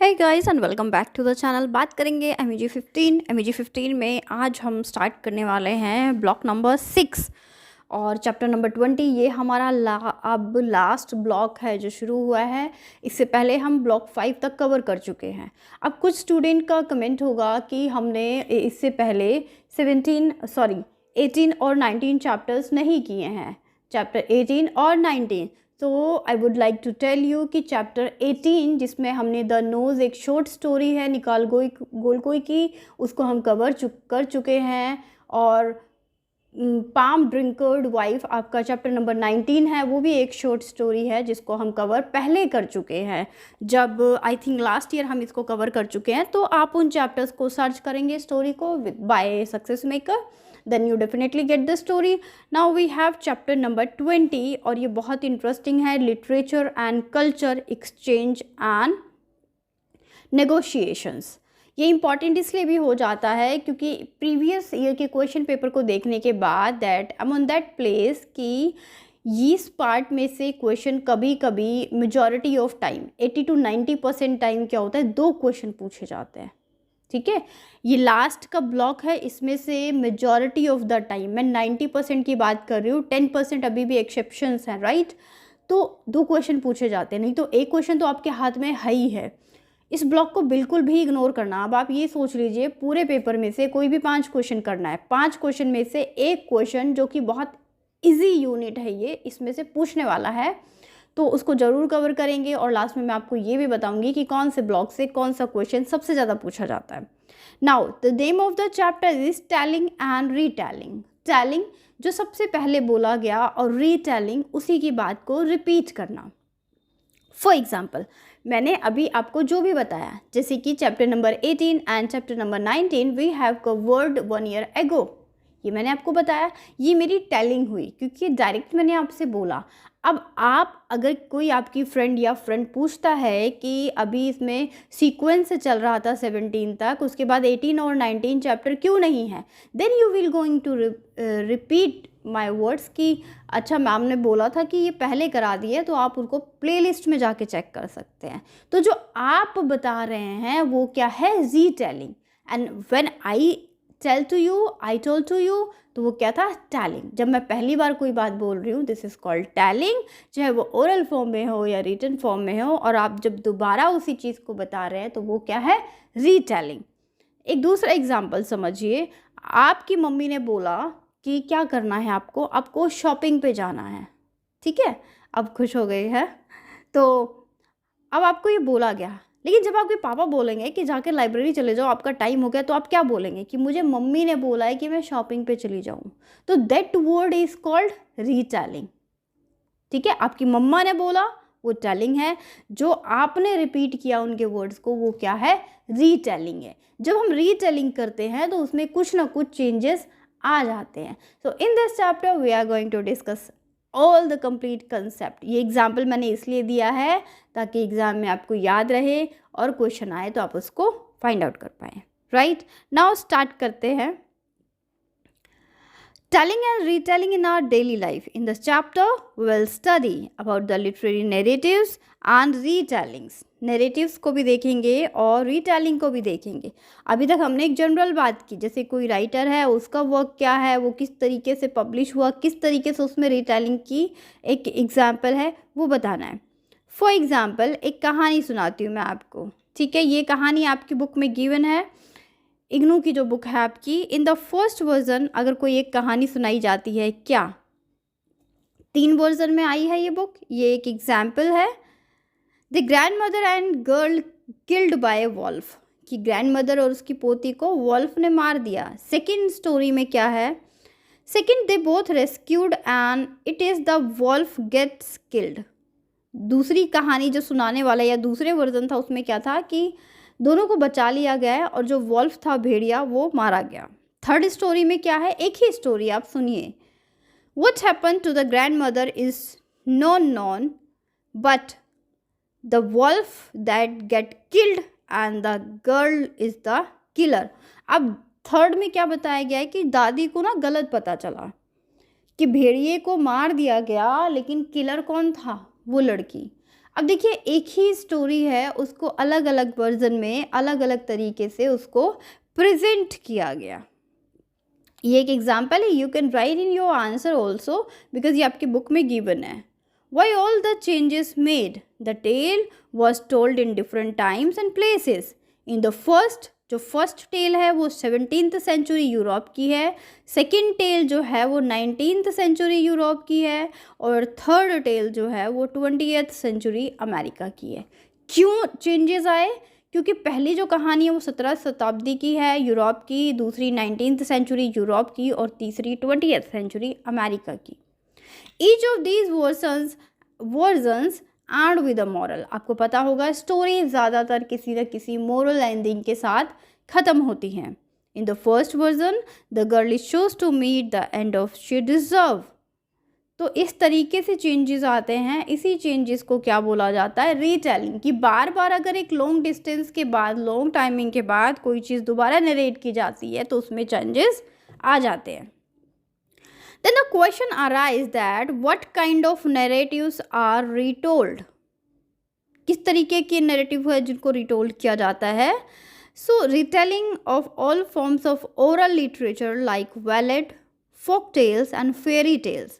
Hey guys and welcome back to the channel. बात करेंगे M E जी 15 में आज हम स्टार्ट करने वाले हैं ब्लॉक नंबर 6 और चैप्टर नंबर 20। ये हमारा अब लास्ट ब्लॉक है जो शुरू हुआ है। इससे पहले हम ब्लॉक 5 तक कवर कर चुके हैं। अब कुछ स्टूडेंट का कमेंट होगा कि हमने इससे पहले 18 और 19 चैप्टर्स नहीं किए हैं, चैप्टर 18 और 19। तो I would like to tell you कि चैप्टर 18 जिसमें हमने द नोज़ एक शॉर्ट स्टोरी है निकाल गोलकोई की, उसको हम कर चुके हैं। और पाम ड्रिंकर्ड वाइफ आपका चैप्टर नंबर 19 है, वो भी एक शॉर्ट स्टोरी है जिसको हम कवर पहले कर चुके हैं। जब आई थिंक लास्ट ईयर हम इसको कवर कर चुके हैं, तो आप उन चैप्टर्स को सर्च करेंगे स्टोरी को by success maker, then you definitely get the story. Now we have chapter number 20 और ये बहुत इंटरेस्टिंग है, literature and culture exchange and negotiations। ये इंपॉर्टेंट इसलिए भी हो जाता है क्योंकि प्रीवियस ईयर के क्वेश्चन पेपर को देखने के बाद that I am on that place कि इस पार्ट में से क्वेश्चन कभी कभी majority of time 80 to 90% time क्या होता है, दो क्वेश्चन पूछे जाते हैं। ठीक है, ये लास्ट का ब्लॉक है, इसमें से मेजॉरिटी ऑफ द टाइम मैं 90% की बात कर रही हूँ, 10% अभी भी एक्सेप्शंस हैं, राइट। तो दो क्वेश्चन पूछे जाते हैं, नहीं तो एक क्वेश्चन तो आपके हाथ में है ही है। इस ब्लॉक को बिल्कुल भी इग्नोर करना। अब आप ये सोच लीजिए पूरे पेपर में से कोई भी 5 क्वेश्चन करना है, 5 क्वेश्चन में से एक क्वेश्चन जो कि बहुत ईजी यूनिट है ये इसमें से पूछने वाला है, तो उसको ज़रूर कवर करेंगे। और लास्ट में मैं आपको ये भी बताऊंगी कि कौन से ब्लॉक से कौन सा क्वेश्चन सबसे ज़्यादा पूछा जाता है। Now the name of the chapter is telling and retelling. Telling जो सबसे पहले बोला गया और रीटेलिंग उसी की बात को रिपीट करना। फॉर एग्जाम्पल मैंने अभी आपको जो भी बताया, जैसे कि chapter number 18 and chapter number 19 we have covered 1 year ago, ये मैंने आपको बताया, ये मेरी टेलिंग हुई क्योंकि डायरेक्ट मैंने आपसे बोला। अब आप अगर कोई आपकी फ्रेंड या फ्रेंड पूछता है कि अभी इसमें सीक्वेंस से चल रहा था 17 तक, उसके बाद 18 और 19 चैप्टर क्यों नहीं है, then you will going to repeat my words कि अच्छा मैम ने बोला था कि ये पहले करा दिए, तो आप उनको प्लेलिस्ट में जाके चेक कर सकते हैं। तो जो आप बता रहे हैं वो क्या है, retelling. And when I tell to you, I told to you, तो वो क्या था, टैलिंग। जब मैं पहली बार कोई बात बोल रही हूँ दिस इज़ कॉल्ड टैलिंग, चाहे वो ओरल फॉर्म में हो या रिटन फॉर्म में हो, और आप जब दोबारा उसी चीज़ को बता रहे हैं तो वो क्या है, रीटेलिंग। एक दूसरा एग्जांपल समझिए, आपकी मम्मी ने बोला कि क्या करना है आपको, आपको शॉपिंग पे जाना है, ठीक है, अब खुश हो गई है। तो अब आपको ये बोला गया, लेकिन जब आपके पापा बोलेंगे कि जाकर लाइब्रेरी चले जाओ आपका टाइम हो गया, तो आप क्या बोलेंगे कि मुझे मम्मी ने बोला है कि मैं शॉपिंग पे चली जाऊँ, तो that word is called retelling. ठीक है, आपकी मम्मा ने बोला वो टेलिंग है, जो आपने रिपीट किया उनके वर्ड्स को वो क्या है, रीटेलिंग है। जब हम रीटेलिंग करते हैं तो उसमें कुछ ना कुछ चेंजेस आ जाते हैं। So in this chapter we are going to discuss all the complete concept. ये एग्जाम्पल मैंने इसलिए दिया है ताकि एग्जाम में आपको याद रहे और क्वेश्चन आए तो आप उसको फाइंड आउट कर पाएँ। राइट, नाउ स्टार्ट करते हैं। Telling and retelling in our daily life. In this chapter, we will study about the literary narratives and retellings. Narratives को भी देखेंगे और retelling को भी देखेंगे। अभी तक हमने एक जनरल बात की, जैसे कोई राइटर है उसका वर्क क्या है, वो किस तरीके से पब्लिश हुआ, किस तरीके से उसमें रिटेलिंग की एक एग्जाम्पल है वो बताना है। फॉर एग्जाम्पल एक कहानी सुनाती हूँ मैं आपको, ठीक है। ये कहानी आपकी बुक में गिवन है, इग्नू की जो बुक है आपकी। इन द फर्स्ट वर्जन अगर कोई एक कहानी सुनाई जाती है, क्या 3 वर्जन में आई है ये बुक, ये एक एग्जाम्पल है। The grandmother and girl killed by wolf, कि ग्रैंड मदर और उसकी पोती को वॉल्फ ने मार दिया। सेकेंड स्टोरी में क्या है, second they both rescued and it is the wolf gets killed. दूसरी कहानी जो सुनाने वाला या दूसरे वर्जन था उसमें क्या था कि दोनों को बचा लिया गया है और जो वॉल्फ था भेड़िया वो मारा गया। थर्ड स्टोरी में क्या है, एक ही स्टोरी आप सुनिए। What happen to the grandmother is none but the wolf that get killed and the girl is the killer. अब थर्ड में क्या बताया गया है कि दादी को ना गलत पता चला कि भेड़िए को मार दिया गया, लेकिन किलर कौन था, वो लड़की। अब देखिए एक ही स्टोरी है, उसको अलग अलग वर्जन में अलग अलग तरीके से उसको प्रेजेंट किया गया। ये एक एग्जाम्पल है, you can write in your answer also because ये आपकी बुक में गिवन है। Why all the changes made, the tale was told in different times and places. In the first, जो फर्स्ट टेल है वो 17th सेंचुरी यूरोप की है, second tell जो है वो 19th सेंचुरी यूरोप की है, और थर्ड टेल जो है वो 20th सेंचुरी अमेरिका की है। क्यों चेंजेस आए? क्योंकि पहली जो कहानी है वो 17वीं शताब्दी की है यूरोप की, दूसरी 19th सेंचुरी यूरोप की, और तीसरी 20th सेंचुरी अमेरिका की। Each of these versions and with a moral. आपको पता होगा स्टोरी ज़्यादातर किसी न किसी मोरल एंडिंग के साथ ख़त्म होती हैं। In the first version the girl is chose to meet the end of she deserve. तो इस तरीके से चेंजेस आते हैं, इसी चेंजेस को क्या बोला जाता है? रीटेलिंग। कि बार बार अगर एक लॉन्ग डिस्टेंस के बाद, लॉन्ग टाइमिंग के बाद कोई चीज़ दोबारा नरेट की जाती है तो उसमें चेंजेस आ जाते हैं। Then the question arises that what kind of narratives are retold? किस तरीके के नैरेटिव है जिनको रिटोल्ड किया जाता है? So retelling of all forms of oral literature like ballad, folk tales and fairy tales.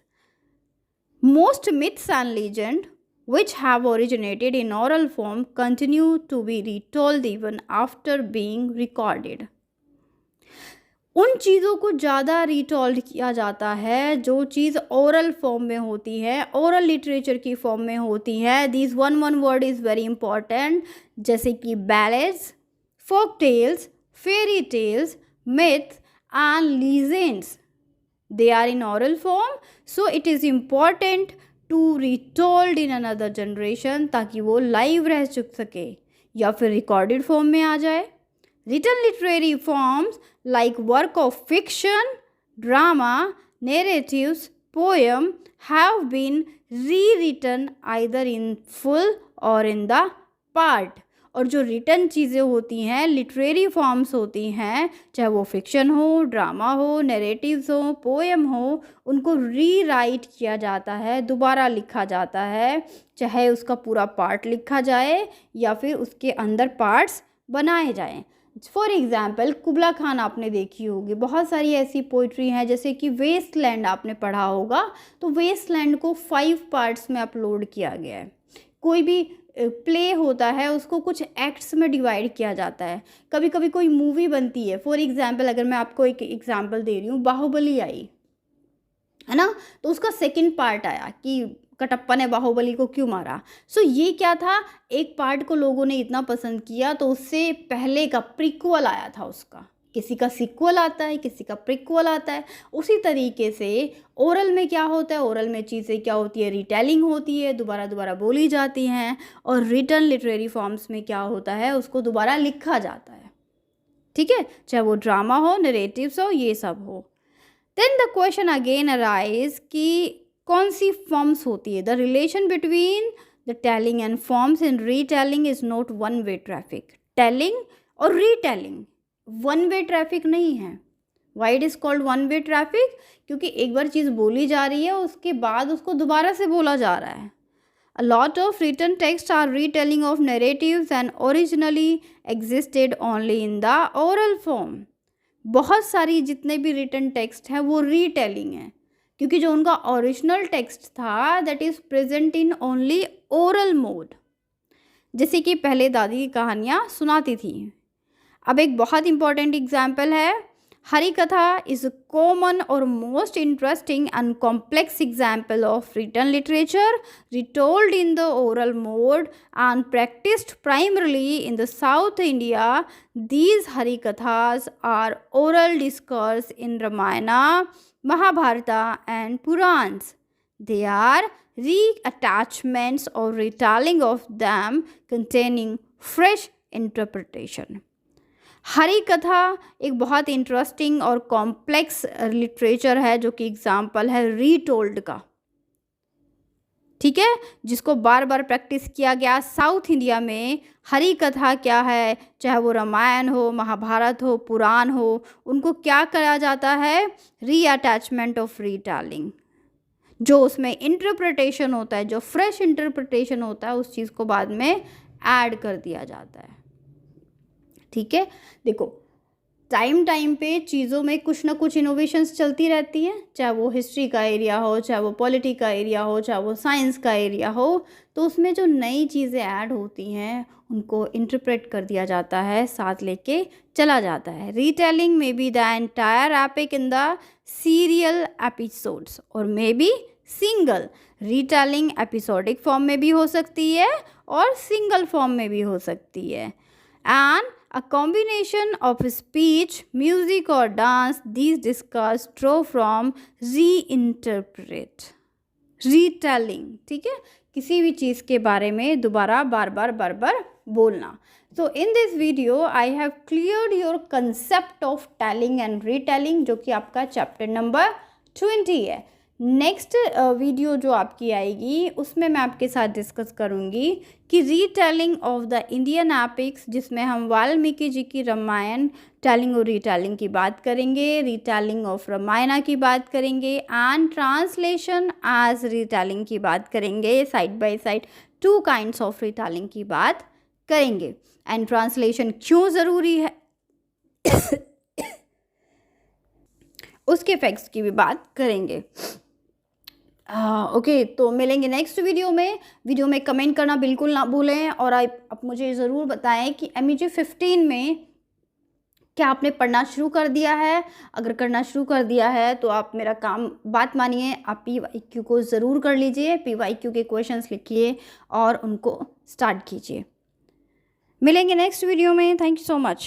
Most myths and legend which have originated in oral form continue to be retold even after being recorded. उन चीज़ों को ज़्यादा retold किया जाता है जो चीज़ oral form में होती है, ओरल लिटरेचर की फॉर्म में होती है। This one word is very important, जैसे कि ballads, folk tales, fairy tales, myth and legends, they are in oral form, so it is important to retold in another generation ताकि वो live रह सके या फिर रिकॉर्डेड फॉर्म में आ जाए। Written literary forms like work of fiction, drama, narratives, poem have been rewritten either in full or in the part. और जो रिटर्न चीज़ें होती हैं, लिटरेरी फॉर्म्स होती हैं, चाहे वो फिक्शन हो, ड्रामा हो, नैरेटिव्स हो, पोएम हो, उनको रीराइट किया जाता है, दोबारा लिखा जाता है, चाहे उसका पूरा पार्ट लिखा जाए या फिर उसके अंदर पार्ट्स बनाए जाएं। फॉर एग्ज़ाम्पल कुबला खान आपने देखी होगी, बहुत सारी ऐसी पोइट्री हैं, जैसे कि वेस्टलैंड आपने पढ़ा होगा, तो वेस्टलैंड को 5 पार्ट्स में अपलोड किया गया है। कोई भी प्ले होता है उसको कुछ एक्ट्स में डिवाइड किया जाता है। कभी कभी कोई मूवी बनती है, फॉर एग्ज़ाम्पल अगर मैं आपको एक एग्ज़ाम्पल दे रही हूँ, बाहुबली आई है ना, तो उसका सेकंड पार्ट आया कि कटप्पा ने बाहुबली को क्यों मारा। सो ये क्या था, एक पार्ट को लोगों ने इतना पसंद किया तो उससे पहले का प्रीक्वल आया था उसका, किसी का सीक्वल आता है, किसी का प्रीक्वल आता है। उसी तरीके से ओरल में क्या होता है, ओरल में चीज़ें क्या होती है, रिटेलिंग होती है, दोबारा दोबारा बोली जाती हैं। और रिटन लिटरेरी फॉर्म्स में क्या होता है, उसको दोबारा लिखा जाता है। ठीक है, चाहे वो ड्रामा हो, नरेटिव्स हो, ये सब हो। Then the question again arise कि कौन सी फॉर्म्स होती है। The relation between the telling and forms in retelling is not one way traffic. Telling और रीटेलिंग वन वे ट्रैफिक नहीं है। Why it is called one way traffic? क्योंकि एक बार चीज़ बोली जा रही है, उसके बाद उसको दोबारा से बोला जा रहा है। A lot of written texts are retelling of narratives and originally existed only in the oral form. बहुत सारी जितने भी रिटन टेक्स्ट हैं वो रीटेलिंग है, क्योंकि जो उनका ओरिजिनल टेक्स्ट था that is present in only oral mode, जैसे कि पहले दादी की कहानियाँ सुनाती थी। अब एक बहुत इंपॉर्टेंट एग्जाम्पल है, Harikatha is a common और most interesting and complex example of written literature retold in the oral mode and practiced primarily in the South India. These Harikathas are oral discourse in Ramayana, Mahabharata and Purans. They are reattachments or retelling of them containing fresh interpretation. हरी कथा एक बहुत interesting और complex literature है जो कि example है रीटोल्ड का, ठीक है, जिसको बार बार प्रैक्टिस किया गया। साउथ इंडिया में हरी कथा क्या है, चाहे वो रामायण हो, महाभारत हो, पुराण हो, उनको क्या करा जाता है, रीअटैचमेंट ऑफ रीटेलिंग। जो उसमें इंटरप्रिटेशन होता है, जो फ्रेश इंटरप्रिटेशन होता है, उस चीज़ को बाद में ऐड कर दिया जाता है। ठीक है, देखो टाइम टाइम पे चीज़ों में कुछ ना कुछ इनोवेशंस चलती रहती हैं, चाहे वो हिस्ट्री का एरिया हो, चाहे वो पॉलिटी का एरिया हो, चाहे वो साइंस का एरिया हो, तो उसमें जो नई चीज़ें ऐड होती हैं उनको इंटरप्रेट कर दिया जाता है, साथ लेके चला जाता है। Retelling may be the entire epic in the serial episodes और may be single. Retelling episodic form में भी हो सकती है और सिंगल फॉर्म में भी हो सकती है। And a combination of speech, music or dance, these discussed draw from reinterpret, retelling। ठीक है, किसी भी चीज़ के बारे में दोबारा बार बार बोलना। So in this video I have cleared your concept of telling and retelling, जो कि आपका चैप्टर नंबर 20 है। नेक्स्ट वीडियो जो आपकी आएगी उसमें मैं आपके साथ डिस्कस करूंगी कि retelling of the Indian epics, जिसमें हम वाल्मीकि जी की रामायण टेलिंग और रीटेलिंग की बात करेंगे, रीटेलिंग ऑफ रामायणा की बात करेंगे एंड ट्रांसलेशन एज रीटेलिंग की बात करेंगे। Side by side 2 kinds of retelling की बात करेंगे एंड ट्रांसलेशन क्यों ज़रूरी है उसके इफेक्ट्स की भी बात करेंगे। ओके, तो मिलेंगे नेक्स्ट वीडियो में कमेंट करना बिल्कुल ना भूलें और आप मुझे ज़रूर बताएं कि MEG 15 में क्या आपने पढ़ना शुरू कर दिया है। अगर करना शुरू कर दिया है तो आप मेरा बात मानिए, आप PYQ को ज़रूर कर लीजिए, PYQ के क्वेश्चंस लिखिए और उनको स्टार्ट कीजिए। मिलेंगे नेक्स्ट वीडियो में। Thank you so much.